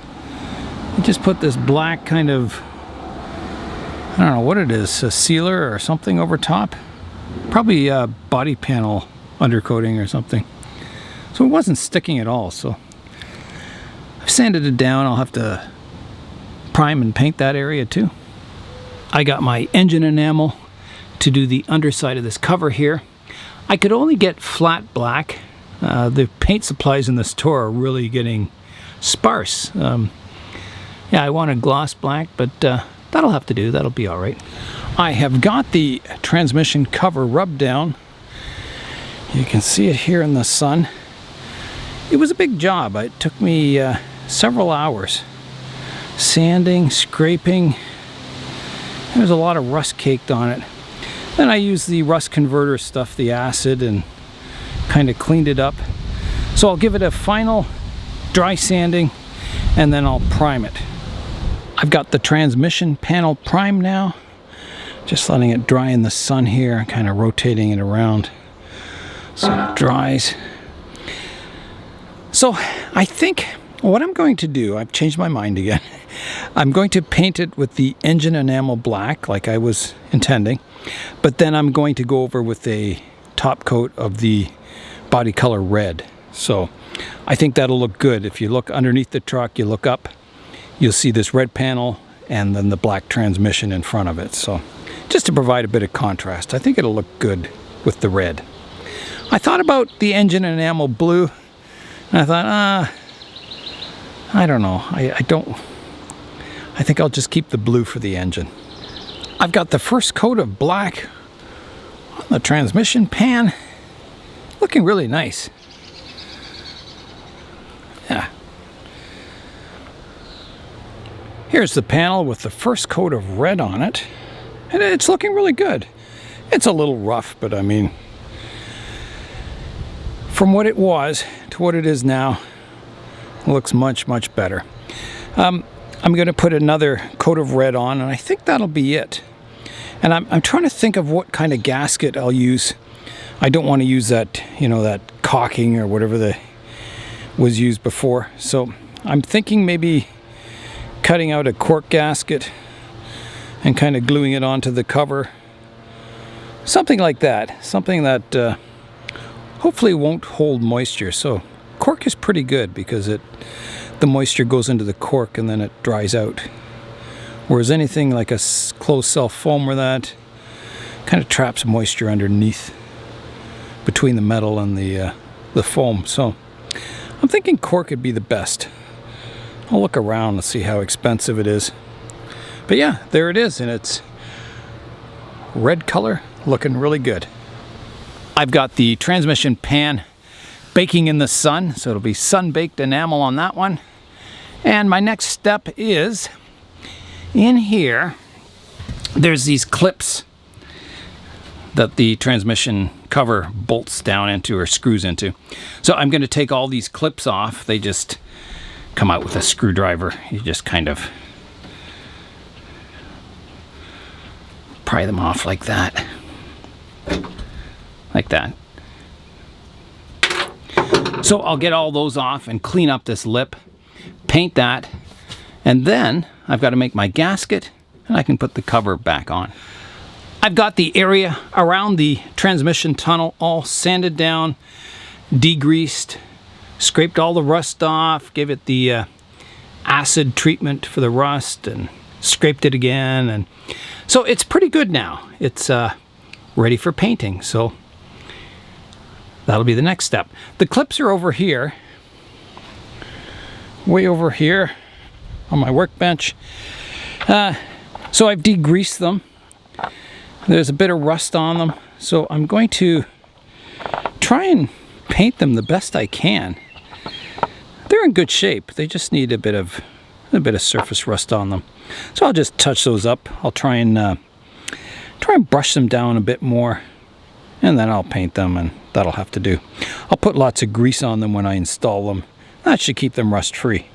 They just put this black kind of, I don't know what it is, a sealer or something over top. Probably a body panel undercoating or something. So it wasn't sticking at all. So I've sanded it down. I'll have to prime and paint that area too. I got my engine enamel to do the underside of this cover here. I could only get flat black. The paint supplies in the store are really getting sparse. Yeah, I wanted gloss black, but that'll have to do. That'll be all right. I have got the transmission cover rubbed down. You can see it here in the sun. It was a big job. It took me several hours. Sanding, scraping. There's a lot of rust caked on it. Then I used the rust converter stuff, the acid, and kind of cleaned it up. So I'll give it a final dry sanding, and then I'll prime it. I've got the transmission panel primed now. Just letting it dry in the sun here, kind of rotating it around so it dries. So I think what I'm going to do, I've changed my mind again. I'm going to paint it with the engine enamel black like I was intending, but then I'm going to go over with a top coat of the body color red. So I think that'll look good. If you look underneath the truck, you look up, you'll see this red panel and then the black transmission in front of it. So just to provide a bit of contrast, I think it'll look good with the red. I thought about the engine enamel blue, and I thought, I don't know. I think I'll just keep the blue for the engine. I've got the first coat of black on the transmission pan. Looking really nice. Yeah. Here's the panel with the first coat of red on it. And it's looking really good. It's a little rough, but I mean, from what it was to what it is now, it looks much, much better. I'm going to put another coat of red on, and I think that'll be it. And I'm trying to think of what kind of gasket I'll use. I don't want to use that, you know, that caulking or whatever was used before. So I'm thinking maybe cutting out a cork gasket and kind of gluing it onto the cover. Something like that. Something that hopefully won't hold moisture. So cork is pretty good because the moisture goes into the cork and then it dries out. Whereas anything like a closed cell foam or that, kind of traps moisture underneath between the metal and the foam. So I'm thinking cork would be the best. I'll look around and see how expensive it is. But yeah, there it is, and it's red color, looking really good. I've got the transmission pan baking in the sun, so it'll be sun-baked enamel on that one. And my next step is in here, there's these clips that the transmission cover bolts down into or screws into. So I'm going to take all these clips off. They just come out with a screwdriver. You just kind of pry them off like that. Like that. So I'll get all those off and clean up this lip, paint that, and then I've got to make my gasket and I can put the cover back on. I've got the area around the transmission tunnel all sanded down, degreased, scraped all the rust off, gave it the acid treatment for the rust, and scraped it again. And so it's pretty good now. It's ready for painting. So that'll be the next step. The clips are over here, way over here on my workbench. So I've degreased them. There's a bit of rust on them, so I'm going to try and paint them the best I can. They're in good shape. They just need a bit of surface rust on them. So I'll just touch those up. I'll try and brush them down a bit more, and then I'll paint them, and that'll have to do. I'll put lots of grease on them when I install them. That should keep them rust free.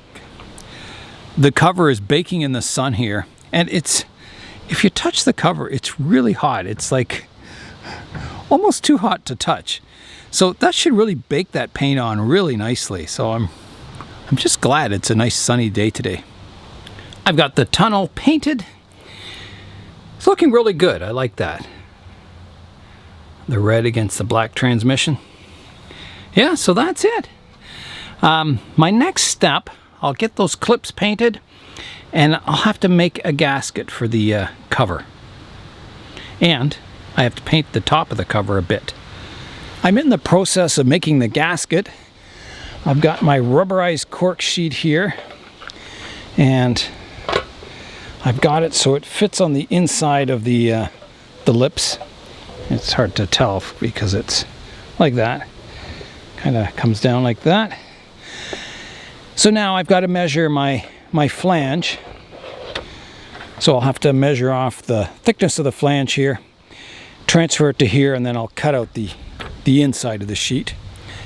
The cover is baking in the sun here, and if you touch the cover, it's really hot. It's like almost too hot to touch. So that should really bake that paint on really nicely. So I'm just glad it's a nice sunny day today. I've got the tunnel painted. It's looking really good. I like that. The red against the black transmission. Yeah, so that's it. My next step, I'll get those clips painted, and I'll have to make a gasket for the cover. And I have to paint the top of the cover a bit. I'm in the process of making the gasket. I've got my rubberized cork sheet here, and I've got it so it fits on the inside of the lips. It's hard to tell because it's like that. Kind of comes down like that. So now I've got to measure my flange. So I'll have to measure off the thickness of the flange here, transfer it to here, and then I'll cut out the inside of the sheet.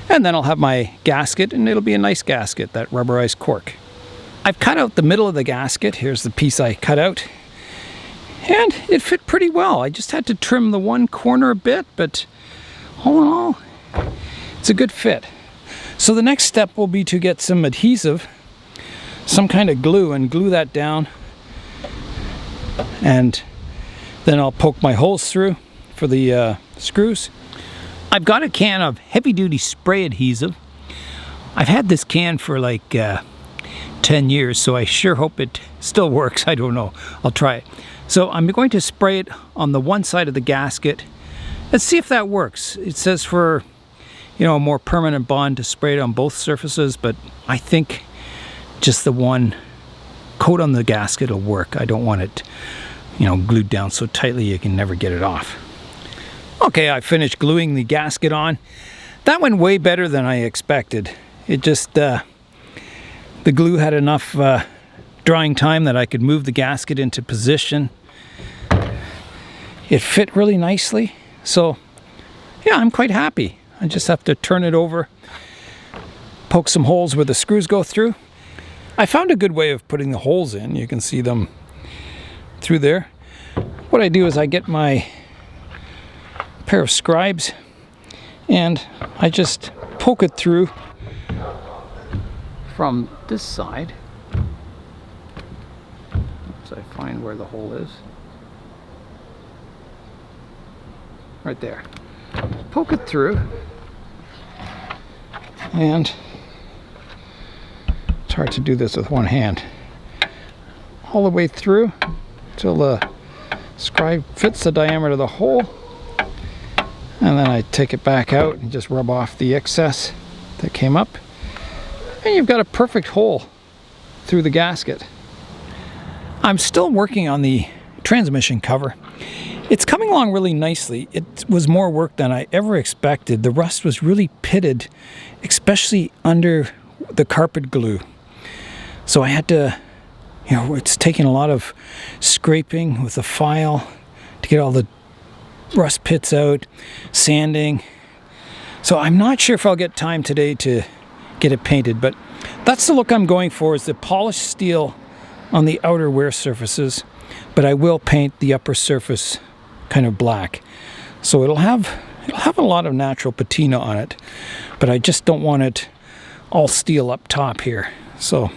And then I'll have my gasket, and it'll be a nice gasket, that rubberized cork. I've cut out the middle of the gasket. Here's the piece I cut out. And it fit pretty well. I just had to trim the one corner a bit, but all in all, it's a good fit. So the next step will be to get some adhesive, some kind of glue, and glue that down. And then I'll poke my holes through for the screws. I've got a can of heavy-duty spray adhesive. I've had this can for like 10 years, so I sure hope it still works. I don't know. I'll try it. So I'm going to spray it on the one side of the gasket. Let's see if that works. It says for, a more permanent bond to spray it on both surfaces, but I think just the one coat on the gasket will work. I don't want it, glued down so tightly you can never get it off. Okay, I finished gluing the gasket on. That went way better than I expected. It just, the glue had enough drying time that I could move the gasket into position. It fit really nicely. So, yeah, I'm quite happy. I just have to turn it over, poke some holes where the screws go through. I found a good way of putting the holes in. You can see them through there. What I do is I get my pair of scribes and I just poke it through from this side. So I find where the hole is. Right there. Poke it through, and it's hard to do this with one hand. All the way through till the Scribe fits the diameter of the hole, and then I take it back out and just rub off the excess that came up, and you've got a perfect hole through the gasket. I'm still working on the transmission cover. It's coming along really nicely. It was more work than I ever expected. The rust was really pitted, especially under the carpet glue. So I had to, it's taking a lot of scraping with a file to get all the rust pits out, sanding. So I'm not sure if I'll get time today to get it painted, but that's the look I'm going for, is the polished steel on the outer wear surfaces, but I will paint the upper surface kind of black. So it'll have a lot of natural patina on it, but I just don't want it all steel up top here. So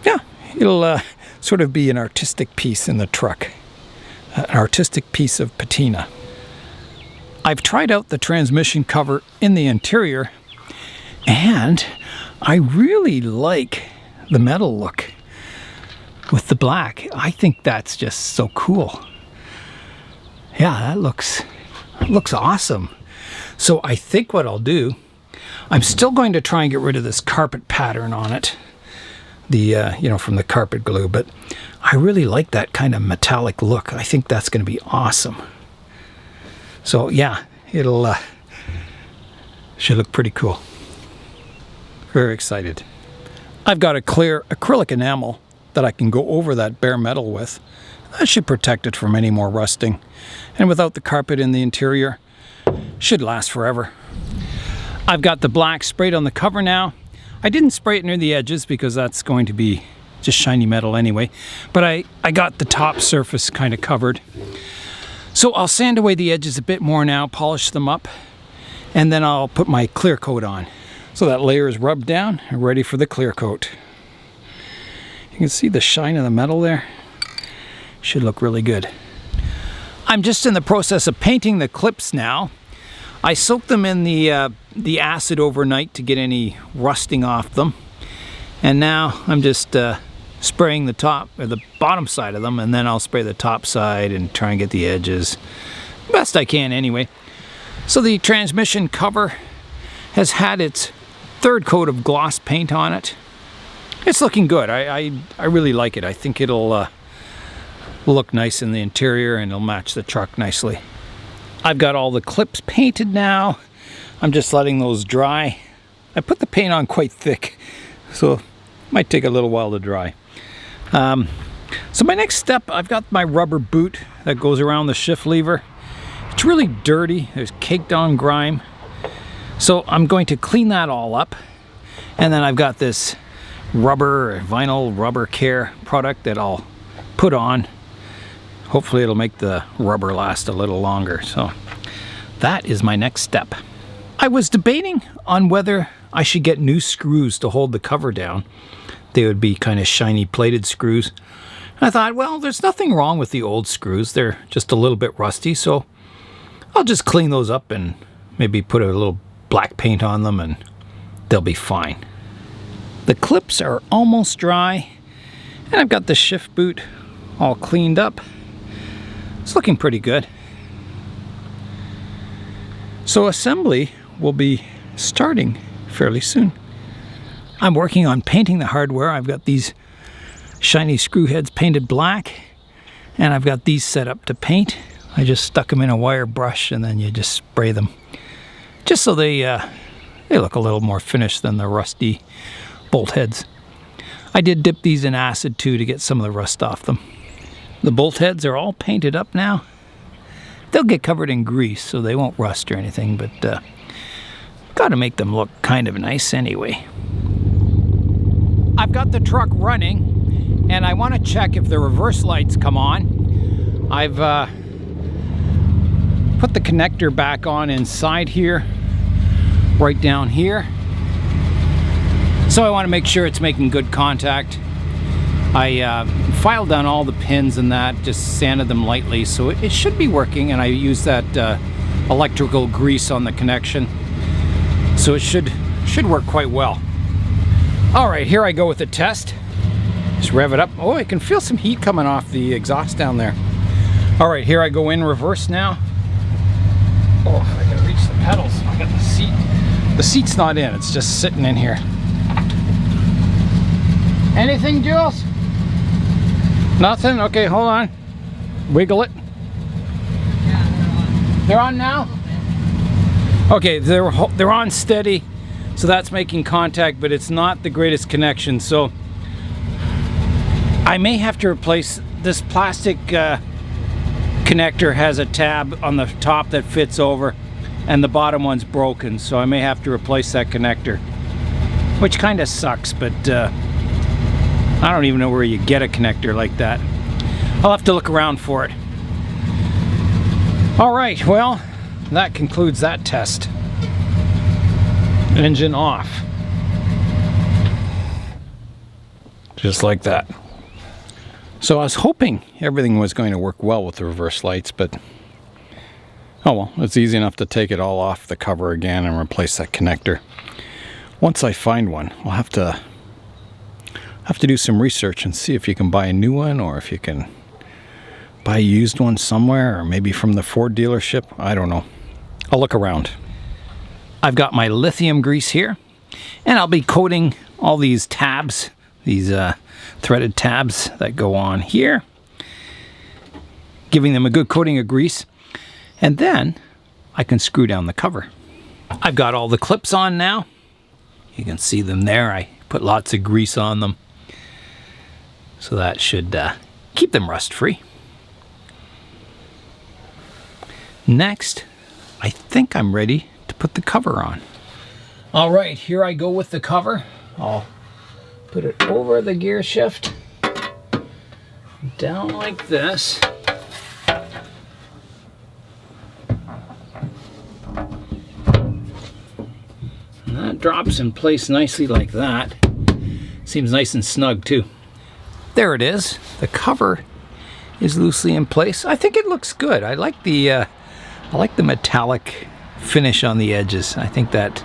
yeah, it'll sort of be an artistic piece in the truck, an artistic piece of patina. I've tried out the transmission cover in the interior, and I really like the metal look with the black. I think that's just so cool. Yeah, that looks awesome. So I think what I'll do, I'm still going to try and get rid of this carpet pattern on it, the from the carpet glue, but I really like that kind of metallic look. I think that's going to be awesome. So yeah, it'll should look pretty cool. Very excited. I've got a clear acrylic enamel that I can go over that bare metal with. That should protect it from any more rusting. And without the carpet in the interior, should last forever. I've got the black sprayed on the cover now. I didn't spray it near the edges because that's going to be just shiny metal anyway. But I got the top surface kind of covered. So I'll sand away the edges a bit more now, polish them up, and then I'll put my clear coat on. So that layer is rubbed down and ready for the clear coat. You can see the shine of the metal there. Should look really good. I'm just in the process of painting the clips now. I soaked them in the acid overnight to get any rusting off them. And now I'm just spraying the top or the bottom side of them, and then I'll spray the top side and try and get the edges best I can anyway. So the transmission cover has had its third coat of gloss paint on it. It's looking good. I really like it. I think it'll look nice in the interior, and it'll match the truck nicely. I've got all the clips painted now. I'm just letting those dry. I put the paint on quite thick, so it might take a little while to dry. So my next step, I've got my rubber boot that goes around the shift lever. It's really dirty. There's caked on grime. So I'm going to clean that all up. And then I've got this vinyl rubber care product that I'll put on. Hopefully it'll make the rubber last a little longer. So that is my next step. I was debating on whether I should get new screws to hold the cover down. They would be kind of shiny plated screws. And I thought, well, there's nothing wrong with the old screws. They're just a little bit rusty, so I'll just clean those up and maybe put a little black paint on them and they'll be fine. The clips are almost dry, and I've got the shift boot all cleaned up. It's looking pretty good. So assembly will be starting fairly soon. I'm working on painting the hardware. I've got these shiny screw heads painted black, and I've got these set up to paint. I just stuck them in a wire brush, and then you just spray them, just so they look a little more finished than the rusty bolt heads. I did dip these in acid too to get some of the rust off them. The bolt heads are all painted up now. They'll get covered in grease so they won't rust or anything, but got to make them look kind of nice anyway. I've got the truck running, and I want to check if the reverse lights come on. I've put the connector back on inside here, right down here. So I want to make sure it's making good contact. I filed down all the pins and that, just sanded them lightly, so it should be working, and I used that electrical grease on the connection, so it should work quite well. All right, here I go with the test. Just rev it up. Oh, I can feel some heat coming off the exhaust down there. All right, here I go in reverse now. Oh, I gotta reach the pedals. I got the seat. The seat's not in, it's just sitting in here. Anything, Jules? Nothing? Okay, hold on. Wiggle it. Yeah, they're on now? Okay, they're on steady, so that's making contact, but it's not the greatest connection, so I may have to replace this plastic connector. Has a tab on the top that fits over, and the bottom one's broken, so I may have to replace that connector, which kind of sucks, but I don't even know where you get a connector like that. I'll have to look around for it. All right, well, that concludes that test. Engine off. Just like that. So I was hoping everything was going to work well with the reverse lights, but oh well, it's easy enough to take it all off the cover again and replace that connector. Once I find one, I'll have to do some research and see if you can buy a new one, or if you can buy a used one somewhere, or maybe from the Ford dealership. I don't know. I'll look around. I've got my lithium grease here, and I'll be coating all these tabs, these threaded tabs that go on here, giving them a good coating of grease, and then I can screw down the cover. I've got all the clips on now. You can see them there. I put lots of grease on them, so that should keep them rust free. Next, I think I'm ready to put the cover on. All right, here I go with the cover. I'll put it over the gear shift, down like this. And that drops in place nicely like that. Seems nice and snug too. There it is. The cover is loosely in place. I think it looks good. I like the metallic finish on the edges. I think that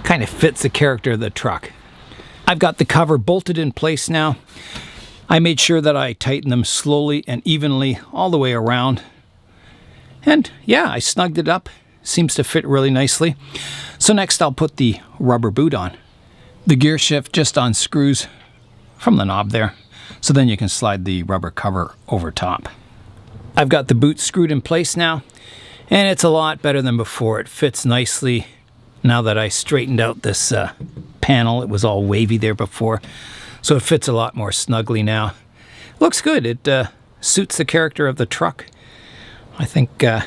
kind of fits the character of the truck. I've got the cover bolted in place now. I made sure that I tightened them slowly and evenly all the way around. And yeah, I snugged it up. Seems to fit really nicely. So next I'll put the rubber boot on. The gear shift just unscrews from the knob there. So then you can slide the rubber cover over top. I've got the boot screwed in place now, and it's a lot better than before. It fits nicely now that I straightened out this panel. It was all wavy there before, so it fits a lot more snugly now. Looks good. It suits the character of the truck. I think, yeah,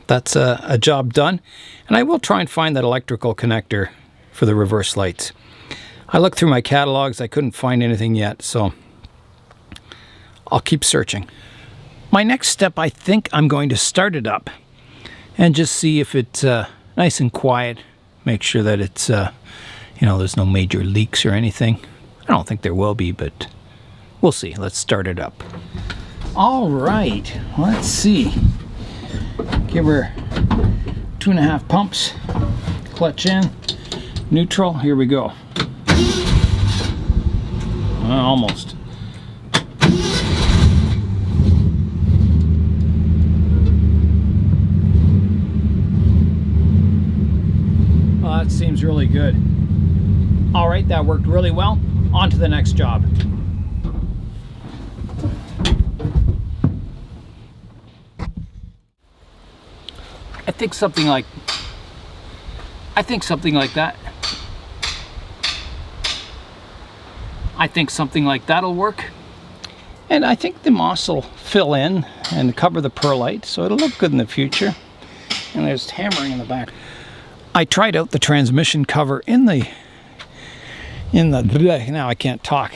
that's a job done. And I will try and find that electrical connector for the reverse lights. I looked through my catalogs. I couldn't find anything yet, so I'll keep searching. My next step, I think I'm going to start it up and just see if it's nice and quiet. Make sure that it's, you know, there's no major leaks or anything. I don't think there will be, but we'll see. Let's start it up. All right, let's see. Give her 2.5 pumps. Clutch in, neutral, here we go. Almost. Well, that seems really good. All right, that worked really well. On to the next job. I think something like that. I think something like that'll work. And I think the moss will fill in and cover the perlite, so it'll look good in the future. And there's hammering in the back. I tried out the transmission cover in the now I can't talk.